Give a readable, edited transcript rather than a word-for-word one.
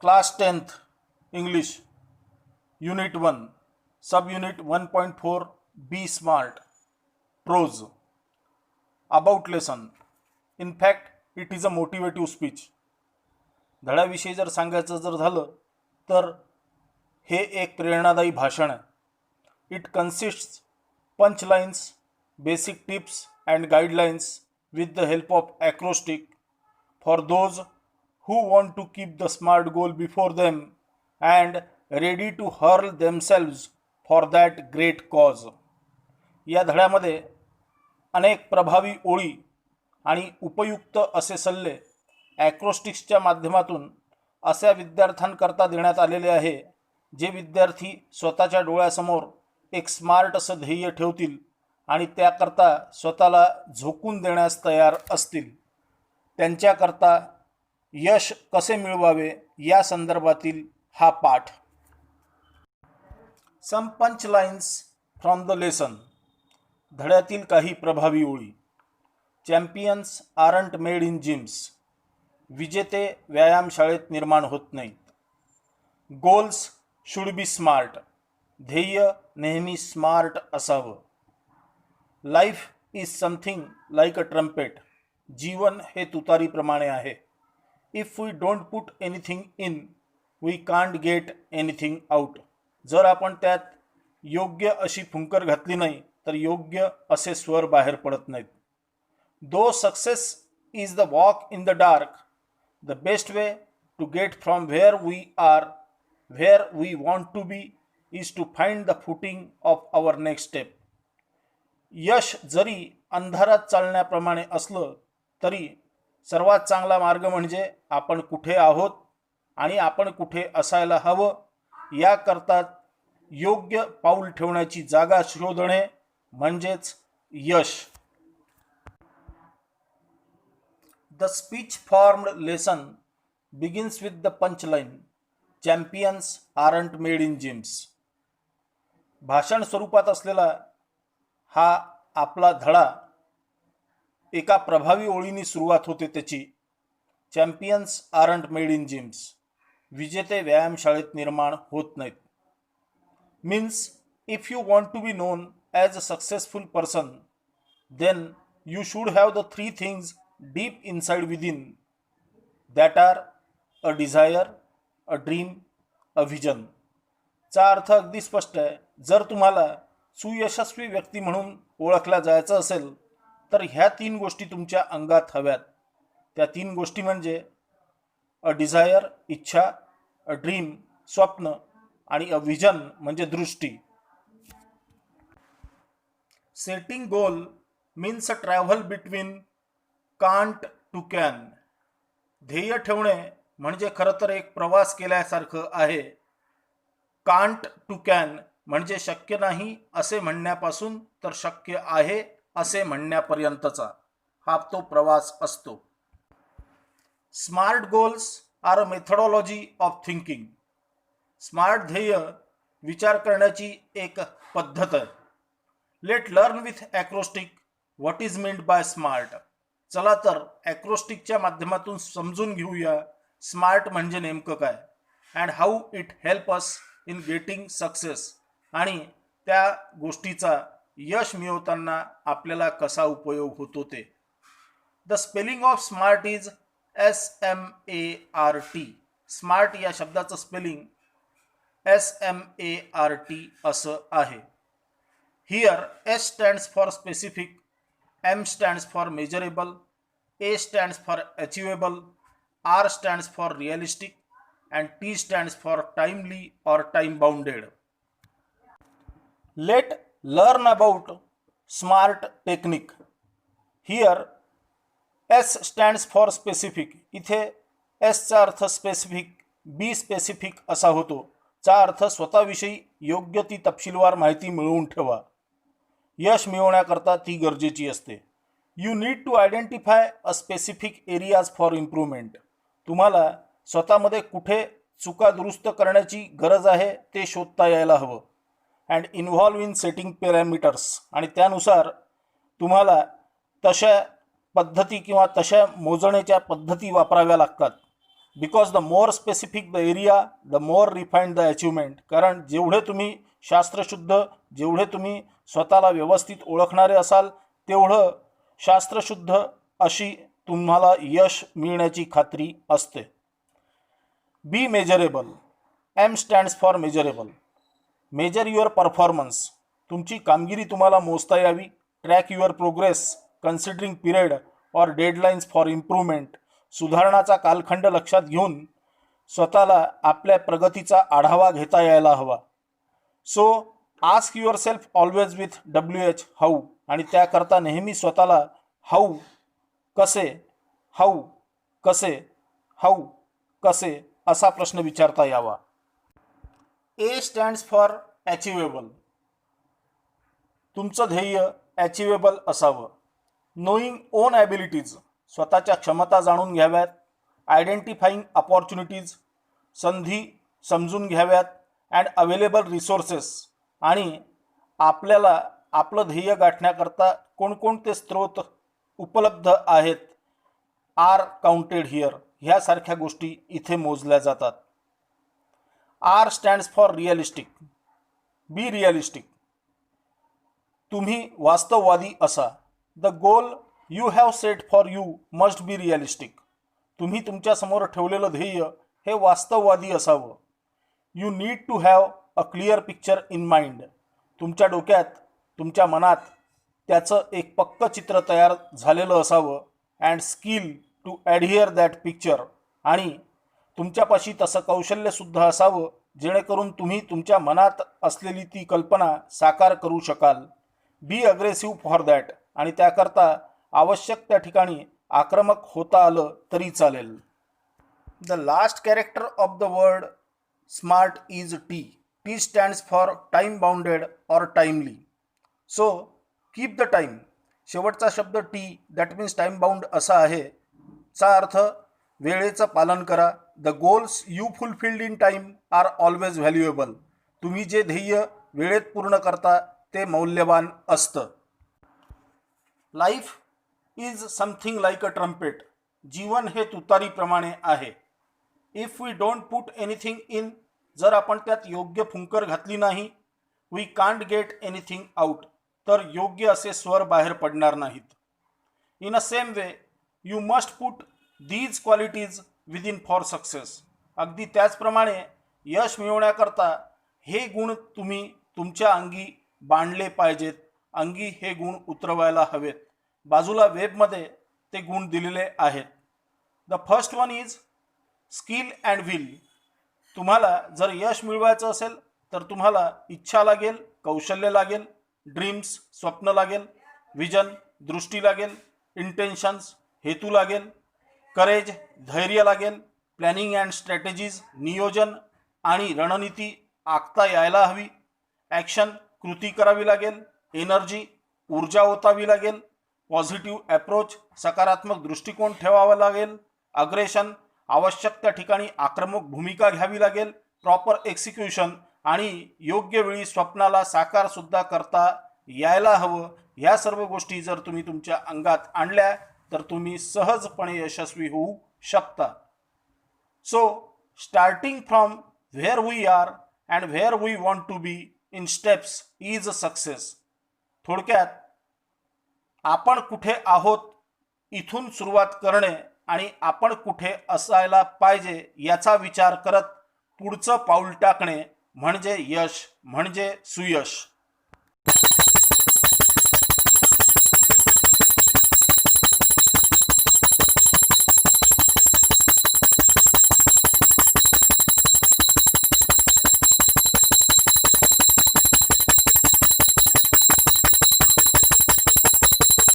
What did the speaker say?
Class 10th English Unit 1 Subunit 1.4 Be Smart Prose About lesson. In fact, it is a motivative speech. धड्याविषयी जर सांगायचं जर झालं तर हे एक प्रेरणादायी भाषण आहे. इट कन्सिस्ट्स पंच lines, basic tips and guidelines with the help of acrostic for those who want to keep the smart goal before them and ready to hurl themselves for that great cause. या धड्यामध्ये अनेक प्रभावी ओळी आणि उपयुक्त असे सल्ले ॲक्रोस्टिक्सच्या माध्यमातून अशा विद्यार्थ्यांकरता देण्यात आलेले आहे जे विद्यार्थी स्वतःच्या डोळ्यासमोर एक स्मार्ट असं ध्येय ठेवतील आणि त्याकरता स्वतःला झोकून देण्यास तयार असतील. त्यांच्याकरता यश कसे मिळवावे या संदर्भातील हा पाठ. Some punch lines from the lesson. धड्यातील काही प्रभावी ओळी. Champions aren't made in gyms. विजेते व्यायामशाळेत निर्माण होत नाहीत. Goals should be smart. ध्येय नेहमी स्मार्ट असावं. Life is something like a trumpet. जीवन हे तुतारीप्रमाणे आहे. If we don't put anything in we can't get anything out. जर आपण त्यात योग्य अशी फुंकर घातली नाही तर योग्य असे स्वर बाहेर पडत नाहीत. Though success is the walk in the dark, the best way to get from where we are where we want to be is to find the footing of our next step. यश जरी अंधारात चालण्याप्रमाणे असलं तरी सर्वात चांगला मार्ग म्हणजे आपण कुठे आहोत आणि आपण कुठे असायला हवं याकरता योग्य पाऊल ठेवण्याची जागा शोधणे म्हणजेच यश. The speech formed lesson begins with the punchline champions aren't made in gyms. भाषण स्वरूपात असलेला हा आपला धडा एका प्रभावी ओळीने सुरुवात होते त्याची. Champions aren't made in gyms. विजेते व्यायामशाळेत निर्माण होत नाहीत. Means if you want to be known as a successful person then you should have the three things deep inside within that are a desire, a dream, a vision. चा अर्थ अगदी स्पष्ट आहे. जर तुम्हाला सुयशस्वी व्यक्ती म्हणून ओळखला जायचं असेल तर ह्या तीन गोष्टी तुमच्या अंगात हव्यात. त्या तीन गोष्टी म्हणजे अ डिझायर इच्छा, अ ड्रीम स्वप्न आणि अ व्हिजन म्हणजे दृष्टी. Setting goal means a travel between can't to can. ध्येय ठेवणे म्हणजे खरं तर एक प्रवास केल्यासारखं आहे. कांट टू कॅन म्हणजे शक्य नाही असे म्हणण्यापासून तर शक्य आहे असे म्हणण्यापर्यंतचा हा तो प्रवास असतो. Smart goals are a methodology of thinking. Smart ध्येय विचार करण्याची एक पद्धत आहे. Let learn with acrostic what is meant by smart. चला तर ॲक्रोस्टिकच्या माध्यमातून समजून घेऊया स्मार्ट म्हणजे नेमकं काय and how it help us in getting success. आणि त्या गोष्टीचा यश मिळवताना आपल्याला कसा उपयोग होतो ते. The spelling of smart is SMART. Smart या शब्दाचं स्पेलिंग SMART असं आहे. Here S stands for specific, M stands for measurable, A stands for achievable, R stands for realistic and T stands for timely और time bounded. Let learn about smart technique. Here S stands for specific. इथे S चा अर्थ specific, be specific असा होतो. चा अर्थ स्वतःविषयी योग्य ती तपशीलवार माहिती मिळवून ठेवा. यश मिळवण्याकरता ती गरजेची असते. You need to identify a specific areas for improvement. तुम्हाला स्वतःमध्ये कुठे चुका दुरुस्त करण्याची गरज आहे ते शोधता यायला हवं. And involve in setting parameters. आणि त्यानुसार तुम्हाला तशा पद्धती किंवा तशा मोजण्याच्या पद्धती वापराव्या लागतात. Because the more specific the area the more refined the achievement. कारण जेवढे तुम्ही शास्त्रशुद्ध, जेवढे तुम्ही स्वतःला व्यवस्थित ओळखणारे असाल, तेवढं शास्त्रशुद्ध अशी तुम्हाला यश मिळण्याची खात्री असते. Be measurable. M stands for measurable. Measure your performance. तुमची कामगिरी तुम्हाला मोजता यावी. Track your progress considering period or deadlines for improvement. सुधारणाचा कालखंड लक्षात घेऊन स्वतःला आपल्या प्रगतीचा आढावा घेता यायला हवा. So ask your self always with WH how. आणि त्याकरता नेहमी स्वतःला हाऊ कसे, हाऊ कसे, हाऊ कसे असा प्रश्न विचारता यावा. ए स्टँड्स फॉर अचिवेबल. तुमचं ध्येय अचिवेबल असावं. Knowing on abilities. स्वतःच्या क्षमता जाणून घ्याव्यात. Identifying opportunities. संधी समजून घ्याव्यात. And available resources. आणि आपल्याला आपलं ध्येय गाठण्याकरता कोणकोणते स्रोत उपलब्ध आहेत आर काउंटेड हिअर. ह्यासारख्या गोष्टी इथे मोजल्या जातात. R stands for realistic. Be realistic. तुम्ही वास्तववादी असा. The goal you have set for you must be realistic. तुम्ही तुमच्यासमोर ठेवलेलं ध्येय हे वास्तववादी असावं. You need to have a clear picture in mind. तुमच्या डोक्यात, तुमच्या मनात त्याचं एक पक्कं चित्र तयार झालेलं असावं. And skill to adhere that picture. आणि तुमच्यापाशी तसं कौशल्यसुद्धा असावं जेणेकरून तुम्ही तुमच्या मनात असलेली ती कल्पना साकार करू शकाल. बी अग्रेसिव्ह फॉर दॅट. आणि त्याकरता आवश्यक त्या ठिकाणी आक्रमक होता आलं तरी चालेल. The last character of the word smart is T. T stands for time bounded or timely. So keep the time. शेवटचा शब्द T that means time bound असा आहे. चा अर्थ वेळेचं पालन करा. The goals you fulfilled in time are always valuable. तुम्ही जे ध्येय वेळेत पूर्ण करता ते मौल्यवान असतं. Life is something like a trumpet. जीवन हे तुतारीप्रमाणे आहे. If we don't put anything in. जर आपण त्यात योग्य फुंकर घातली नाही, we can't get anything out. तर योग्य असे स्वर बाहेर पडणार नाहीत. In a same way you must put these qualities within for success. अगदी त्याचप्रमाणे यश मिळवण्याकरता हे गुण तुम्ही तुमच्या अंगी बांधले पाहिजेत. अंगी हे गुण उतरवायला हवेत. बाजूला वेबमध्ये ते गुण दिलेले आहेत. The first one is skill and will. तुम्हाला जर यश मिळवायचं असेल तर तुम्हाला इच्छा लागेल, कौशल्य लागेल, ड्रीम्स स्वप्न लागेल, विजन दृष्टी लागेल, इंटेन्शन्स हेतू लागेल, करेज धैर्य लागेल, प्लॅनिंग अँड स्ट्रॅटेजीज नियोजन आणि रणनीती आखता यायला हवी, ॲक्शन कृती करावी लागेल, एनर्जी ऊर्जा ओतावी लागेल, पॉझिटिव्ह अप्रोच सकारात्मक दृष्टिकोन ठेवावा लागेल, अग्रेशन आवश्यक त्या ठिकाणी आक्रमक भूमिका घ्यावी लागेल, प्रॉपर एक्झिक्युशन आणि योग्य वेळी स्वप्नाला साकार सुद्धा करता यायला हवं. ह्या सर्व गोष्टी जर तुम्ही तुमच्या अंगात आणल्या तर तुम्ही सहजपणे यशस्वी होऊ शकता. So starting from where we are and where we want to be in steps is success. थोडक्यात आपण कुठे आहोत इथून सुरुवात करणे आणि आपण कुठे असायला पाहिजे याचा विचार करत पुढचं पाऊल टाकणे म्हणजे यश, म्हणजे सुयश.